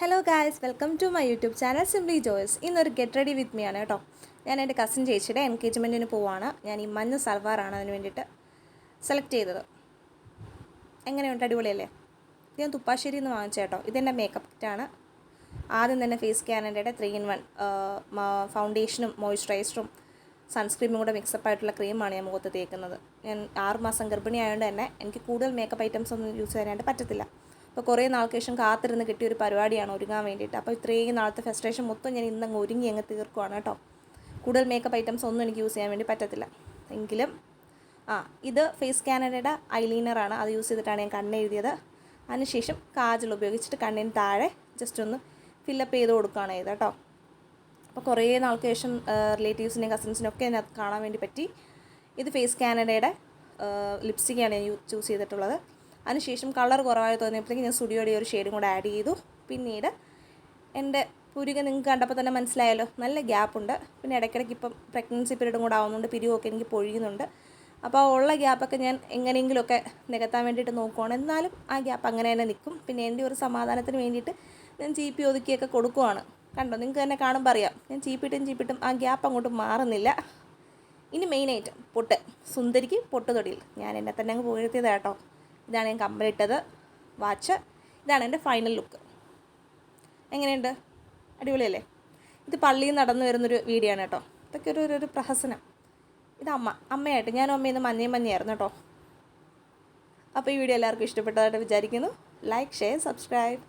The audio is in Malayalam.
Hello guys, welcome to my YouTube channel Simply Joys. ഇന്നൊരു ഗെറ്റ് റെഡി വിത്ത് മീ ആണ് കേട്ടോ. ഞാൻ എൻ്റെ കസിൻ ചേച്ചിയുടെ എൻഗേജ്മെൻറ്റിന് പോവാണ്. ഞാൻ ഈ മഞ്ഞ സൽവാറാണ് അതിന് വേണ്ടിയിട്ട് സെലക്ട് ചെയ്തത്. എങ്ങനെയുണ്ട്? അടിപൊളിയല്ലേ? ഞാൻ തുപ്പാശ്ശേരിയിൽ നിന്ന് വാങ്ങിച്ച കേട്ടോ. ഇതെൻ്റെ മേക്കപ്പ് കിറ്റാണ്. ആദ്യം തന്നെ ഫേസ് കാനഡയുടെ 3-in-1 ഫൗണ്ടേഷനും മോയ്സ്ചറൈസറും സൺസ്ക്രീമും കൂടെ മിക്സപ്പ് ആയിട്ടുള്ള ക്രീമാണ് ഞാൻ മുഖത്ത് തേക്കുന്നത്. ഞാൻ 6 മാസം ഗർഭിണി ആയതുകൊണ്ട് തന്നെ എനിക്ക് കൂടുതൽ മേക്കപ്പ് ഐറ്റംസ് ഒന്നും യൂസ് ചെയ്യാനായിട്ട് പറ്റത്തില്ല. അപ്പോൾ കുറേ നാൾക്ക് ശേഷം കാത്തിരുന്ന് കിട്ടിയൊരു പരിപാടിയാണ് ഒരുങ്ങാൻ വേണ്ടിയിട്ട്. അപ്പോൾ ഇത്രയും നാളത്തെ ഫ്രസ്ട്രേഷൻ മൊത്തം ഞാൻ ഇന്നങ്ങ് ഒരുങ്ങി അങ്ങ് തീർക്കുവാണ് കേട്ടോ. കൂടുതൽ മേക്കപ്പ് ഐറ്റംസ് ഒന്നും എനിക്ക് യൂസ് ചെയ്യാൻ വേണ്ടി പറ്റത്തില്ല. എങ്കിലും ഇത് ഫേസ് കാനഡയുടെ ഐലൈനറാണ്. അത് യൂസ് ചെയ്തിട്ടാണ് ഞാൻ കണ്ണെഴുതിയത്. അതിനുശേഷം കാജൽ ഉപയോഗിച്ചിട്ട് കണ്ണിന് താഴെ ജസ്റ്റ് ഒന്ന് ഫില്ലപ്പ് ചെയ്ത് കൊടുക്കുകയാണ് ചെയ്തത് കേട്ടോ. അപ്പോൾ കുറേ നാൾക്ക് ശേഷം റിലേറ്റീവ്സിനെയും കസിൻസിനും ഒക്കെ അതിനകത്ത് കാണാൻ വേണ്ടി പറ്റി. ഇത് ഫേസ് കാനഡയുടെ ലിപ്സ്റ്റിക്കാണ് ഞാൻ ചൂസ് ചെയ്തിട്ടുള്ളത്. അതിനുശേഷം കളർ കുറവായി തോന്നിയപ്പോഴത്തേക്ക് ഞാൻ സ്റ്റുഡിയോയുടെ ഒരു ഷെയ്ഡും കൂടെ ആഡ് ചെയ്തു. പിന്നീട് എൻ്റെ പുരിക നിങ്ങൾക്ക് കണ്ടപ്പോൾ തന്നെ മനസ്സിലായല്ലോ, നല്ല ഗ്യാപ്പുണ്ട്. പിന്നെ ഇടയ്ക്കിടയ്ക്ക് ഇപ്പം പ്രഗ്നൻസി പീരീഡും കൂടെ ആവുന്നുണ്ട്, പിരിവൊക്കെ എനിക്ക് പൊഴിയുന്നുണ്ട്. അപ്പോൾ ഉള്ള ഗ്യാപ്പൊക്കെ ഞാൻ എങ്ങനെയെങ്കിലുമൊക്കെ നികത്താൻ വേണ്ടിയിട്ട് നോക്കുവാണ്. എന്നാലും ആ ഗ്യാപ്പ് അങ്ങനെ തന്നെ നിൽക്കും. പിന്നെ എൻ്റെ ഒരു സമാധാനത്തിന് വേണ്ടിയിട്ട് ഞാൻ ചീപ്പി ഒതുക്കിയൊക്കെ കൊടുക്കുവാണ്. കണ്ടോ, നിങ്ങൾക്ക് തന്നെ കാണുമ്പോൾ അറിയാം, ഞാൻ ചീപ്പിട്ടും ആ ഗ്യാപ്പ് അങ്ങോട്ട് മാറുന്നില്ല. ഇനി മെയിനായിട്ട് പൊട്ട്, സുന്ദരിക്ക് പൊട്ട് തൊടിയിൽ ഞാൻ എന്നെ തന്നെ അങ്ങ് പുകഴ്ത്തിയത് കേട്ടോ. ഇതാണ് ഞാൻ കമ്മലിട്ടത്, വാച്ച്. ഇതാണ് എൻ്റെ ഫൈനൽ ലുക്ക്. എങ്ങനെയുണ്ട്? അടിപൊളിയല്ലേ? ഇത് പള്ളിയിൽ നടന്നു വരുന്നൊരു വീഡിയോ ആണ് കേട്ടോ. ഇതൊക്കെ ഒരു പ്രഹസനം. ഇത് അമ്മയായിട്ട് ഞാനും അമ്മയിൽ നിന്ന് മഞ്ഞയായിരുന്നു കേട്ടോ. അപ്പോൾ ഈ വീഡിയോ എല്ലാവർക്കും ഇഷ്ടപ്പെട്ടതായിട്ട് വിചാരിക്കുന്നു. Like, share, subscribe.